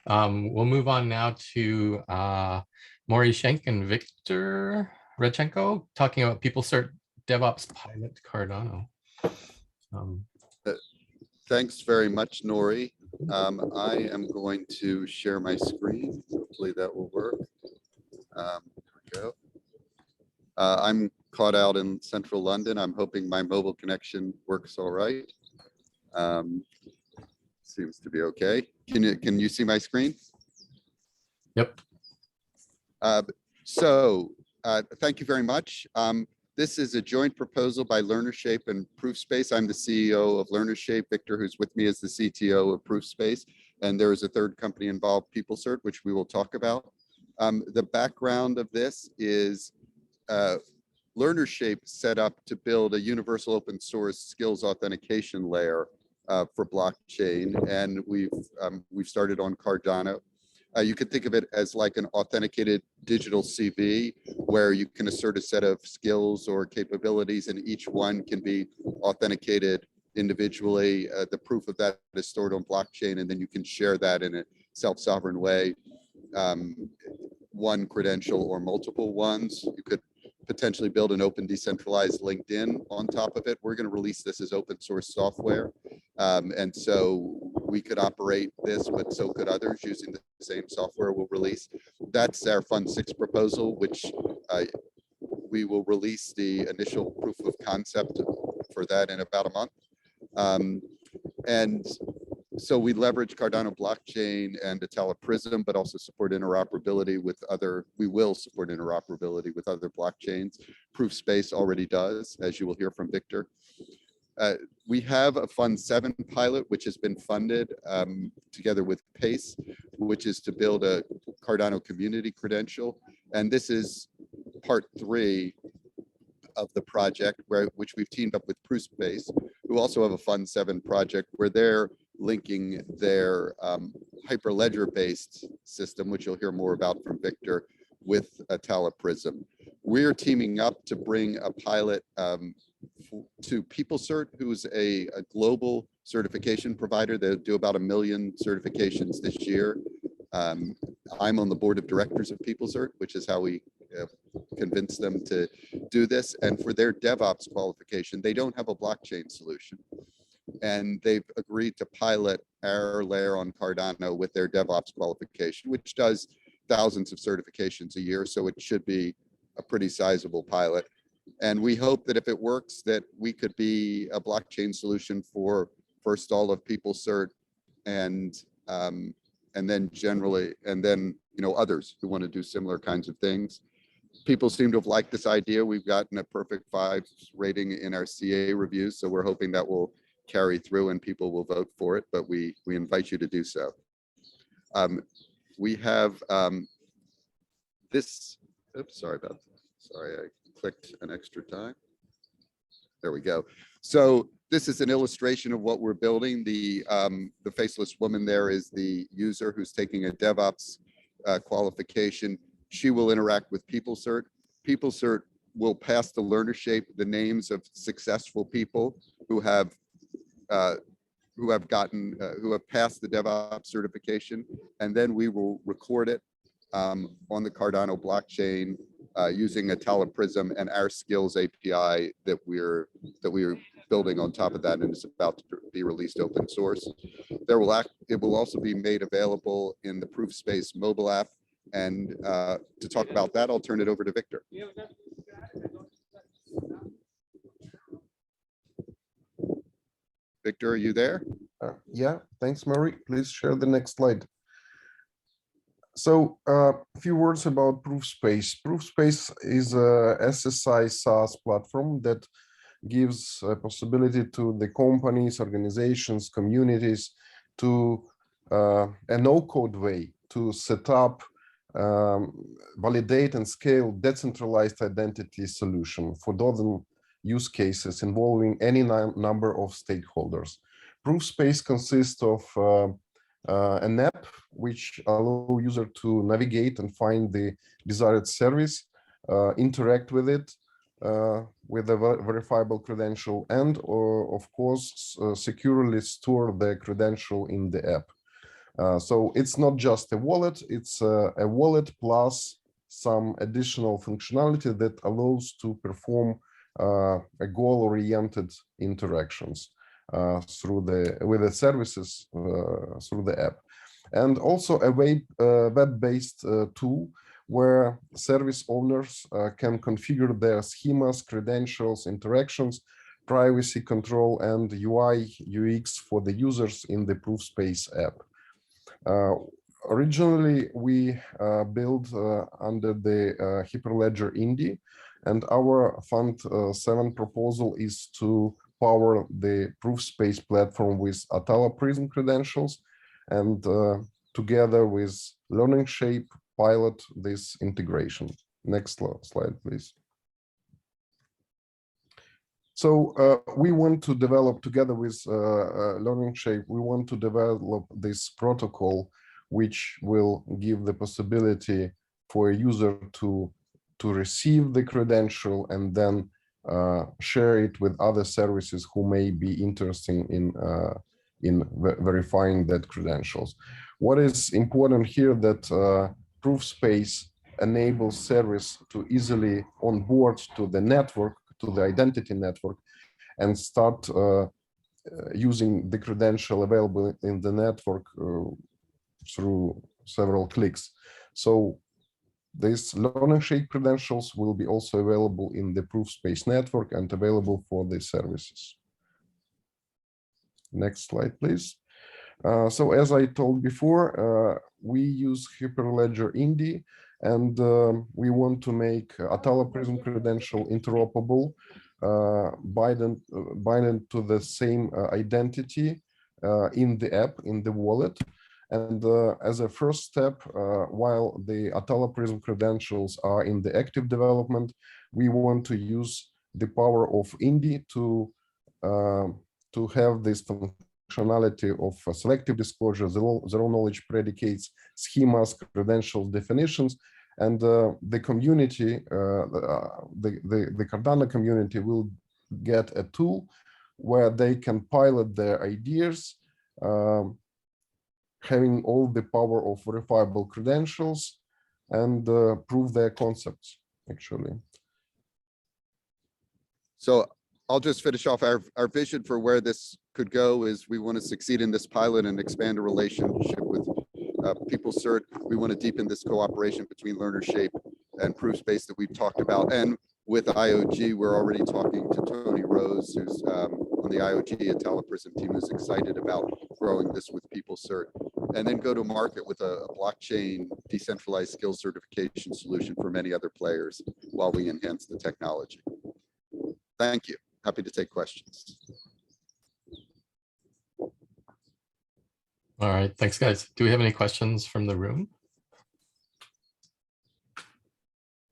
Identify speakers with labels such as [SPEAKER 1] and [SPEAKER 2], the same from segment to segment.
[SPEAKER 1] We'll move on now to Maury, Shenk, and Viktor Radchenko talking about PeopleCert DevOps pilot Cardano.
[SPEAKER 2] Thanks very much, Nori. I am going to share my screen. Hopefully that will work. Here we go. I'm caught out in central London. I'm hoping my mobile connection works all right. Seems to be okay. Can you see my screen?
[SPEAKER 1] Yep.
[SPEAKER 2] Thank you very much. This is a joint proposal by LearnerShape and ProofSpace. I'm the CEO of LearnerShape. Viktor, who's with me, is the CTO of ProofSpace. And there is a third company involved, PeopleCert, which we will talk about. The background of this is LearnerShape set up to build a universal open source skills authentication layer for blockchain. And we've started on Cardano. You could think of it as like an authenticated digital CV where you can assert a set of skills or capabilities and each one can be authenticated individually. The proof of that is stored on blockchain and then you can share that in a self-sovereign way, one credential or multiple ones. You could potentially build an open decentralized LinkedIn on top of it. We're going to release this as open source software. And so we could operate this, but so could others using the same software we'll release. That's our Fund 6 proposal, which we will release the initial proof of concept for that in about a month. And so we leverage Cardano blockchain and Atala Prism, but also support interoperability with we will support interoperability with other blockchains. ProofSpace already does, as you will hear from Viktor. We have a Fund 7 pilot, which has been funded together with PACE, which is to build a Cardano community credential. And this is part 3 of the project, which we've teamed up with ProofSpace, who also have a Fund 7 project where they're linking their Hyperledger-based system, which you'll hear more about from Viktor, with Atala Prism. We're teaming up to bring a pilot to PeopleCert, who's a global certification provider. They'll do about 1 million certifications this year. I'm on the board of directors of PeopleCert, which is how we convinced them to do this. And for their DevOps qualification, they don't have a blockchain solution. And they've agreed to pilot our layer on Cardano with their DevOps qualification, which does thousands of certifications a year. So it should be a pretty sizable pilot. And we hope that if it works, that we could be a blockchain solution for first all of PeopleCert and then generally, and then, others who want to do similar kinds of things. People seem to have liked this idea. We've gotten a perfect 5 rating in our CA reviews. So we're hoping that will carry through and people will vote for it, but we invite you to do so. We have this, oops, sorry about that. Sorry, I clicked an extra time. There we go. So this is an illustration of what we're building. The faceless woman there is the user who's taking a DevOps qualification. She will interact with PeopleCert. PeopleCert will pass to LearnerShape the names of successful people who have passed the DevOps certification, and then we will record it on the Cardano blockchain using Atala Prism and our skills API that we're building on top of that, and it's about to be released open source. It will also be made available in the ProofSpace mobile app. And to talk about that, I'll turn it over to Viktor. Viktor, are you there?
[SPEAKER 3] Yeah, thanks, Maury. Please share the next slide. So a few words about ProofSpace. ProofSpace is a SSI SaaS platform that gives a possibility to the companies, organizations, communities to a no-code way to set up, validate and scale decentralized identity solution for dozen use cases involving any number of stakeholders. ProofSpace consists of an app which allows user to navigate and find the desired service, interact with it with a verifiable credential, and of course securely store the credential in the app. So it's not just a wallet, it's a wallet plus some additional functionality that allows to perform a goal-oriented interactions with the services through the app, and also a web-based tool where service owners can configure their schemas, credentials, interactions, privacy control, and UI UX for the users in the ProofSpace app. Originally, we built under the Hyperledger Indy, and our Fund 7 proposal is to power the ProofSpace platform with Atala Prism credentials, and together with LearnerShape, pilot this integration. Next slide, please. So we want to develop together with LearnerShape, we want to develop this protocol which will give the possibility for a user to receive the credential and then share it with other services who may be interested in verifying that credentials. What is important here that ProofSpace enables service to easily onboard to the network, to the identity network, and start using the credential available in the network through several clicks. So these LearnerShape credentials will be also available in the ProofSpace network and available for the services. Next slide, please. So as I told before, we use Hyperledger Indy, and we want to make Atala Prism credential interoperable, bind to the same identity in the app, in the wallet. And as a first step, while the Atala Prism credentials are in the active development, we want to use the power of Indy to have this functionality of selective disclosure, zero knowledge predicates, schemas, credentials, definitions, and the community, the Cardano community will get a tool where they can pilot their ideas, having all the power of verifiable credentials and prove their concepts, actually.
[SPEAKER 2] So I'll just finish off our vision for where this could go is we want to succeed in this pilot and expand a relationship with PeopleCert. We want to deepen this cooperation between LearnerShape and ProofSpace that we've talked about. And with IOG, we're already talking to Tony Rose, who's on the IOG Atala Prism team, who's excited about growing this with PeopleCert. And then go to market with a blockchain decentralized skill certification solution for many other players while we enhance the technology. Thank you. Happy to take questions.
[SPEAKER 1] All right, thanks, guys. Do we have any questions from the room?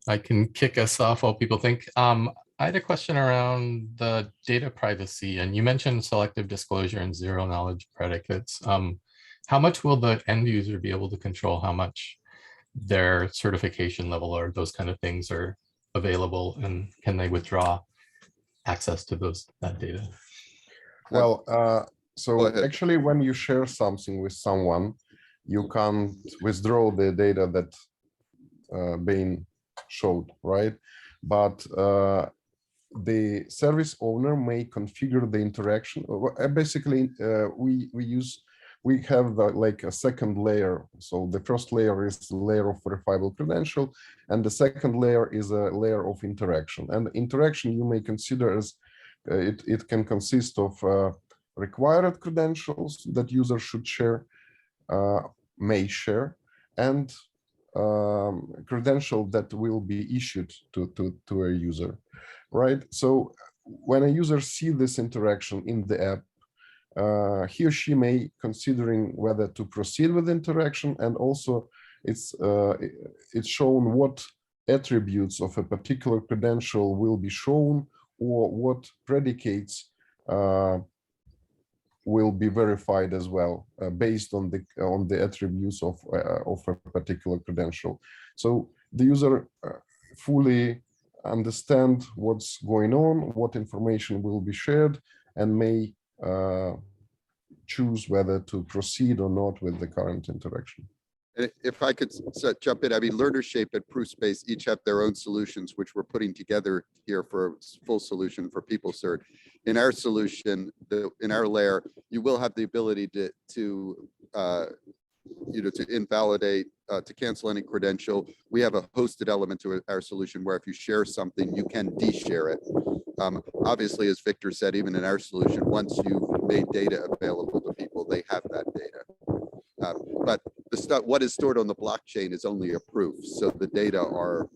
[SPEAKER 1] I can kick us off while people think. I had a question around the data privacy, and you mentioned selective disclosure and zero knowledge predicates. How much will the end user be able to control how much their certification level or those kind of things are available, and can they withdraw access to that data?
[SPEAKER 3] Well, so actually, when you share something with someone, you can't withdraw the data that being showed, right? But the service owner may configure the interaction. Basically, we have like a second layer. So the first layer is the layer of verifiable credential, and the second layer is a layer of interaction. And interaction you may consider as it can consist of required credentials that users should share, may share, and credential that will be issued to a user, right? So when a user sees this interaction in the app, he or she may considering whether to proceed with interaction, and also it's shown what attributes of a particular credential will be shown, or what predicates will be verified as well, based on the attributes of a particular credential. So the user fully understand what's going on, what information will be shared, and may choose whether to proceed or not with the current interaction.
[SPEAKER 2] If I could jump in, I mean, LearnerShape and ProofSpace each have their own solutions, which we're putting together here for a full solution for PeopleCert. In our solution, in our layer, you will have the ability to invalidate, to cancel any credential. We have a hosted element to our solution where if you share something, you can de-share it. Obviously, as Viktor said, even in our solution, once you've made data available to people, they have that data. But the stuff, what is stored on the blockchain is only a proof. So the data are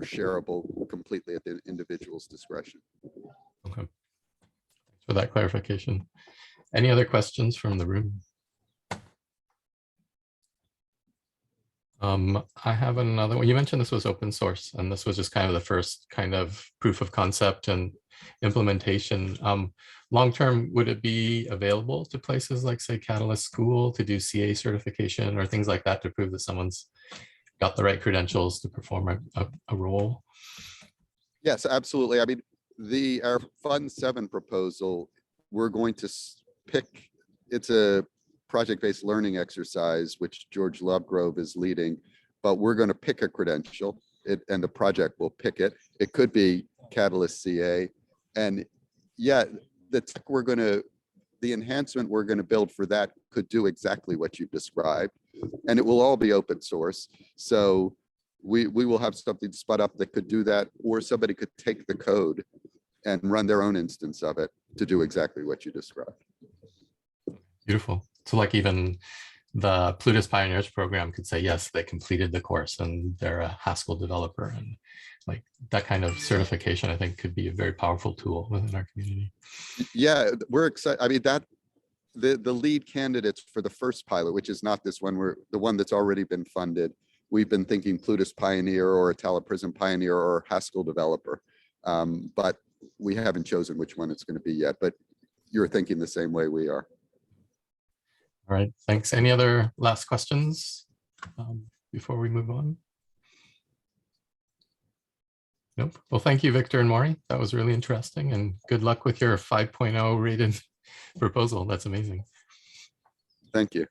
[SPEAKER 2] shareable completely at the individual's discretion.
[SPEAKER 1] Okay. Thanks for that clarification. Any other questions from the room? I have another one. You mentioned this was open source, and this was just kind of the first kind of proof of concept and implementation. Long-term, would it be available to places like, say, Catalyst School to do CA certification or things like that to prove that someone's got the right credentials to perform a role?
[SPEAKER 2] Yes, absolutely. I mean, our Fund 7 proposal, we're going to pick, it's a project-based learning exercise, which George Lovegrove is leading, but we're going to pick a credential and the project will pick it. It could be Catalyst CA. And yeah, the enhancement we're going to build for that could do exactly what you described, and it will all be open source. So we will have something spun up that could do that, or somebody could take the code and run their own instance of it to do exactly what you described.
[SPEAKER 1] Beautiful. So like even the Plutus Pioneers program could say, yes, they completed the course and they're a Haskell developer, and like that kind of certification, I think, could be a very powerful tool within our community.
[SPEAKER 2] Yeah, we're excited. I mean, that the lead candidates for the first pilot, which is not this one, we're the one that's already been funded. We've been thinking Plutus Pioneer or a IntelliPrism Pioneer or Haskell developer, but we haven't chosen which one it's going to be yet. But you're thinking the same way we are.
[SPEAKER 1] All right, thanks. Any other last questions before we move on? Nope. Well, thank you, Viktor and Maury. That was really interesting, and good luck with your 5.0 rated proposal. That's amazing.
[SPEAKER 2] Thank you.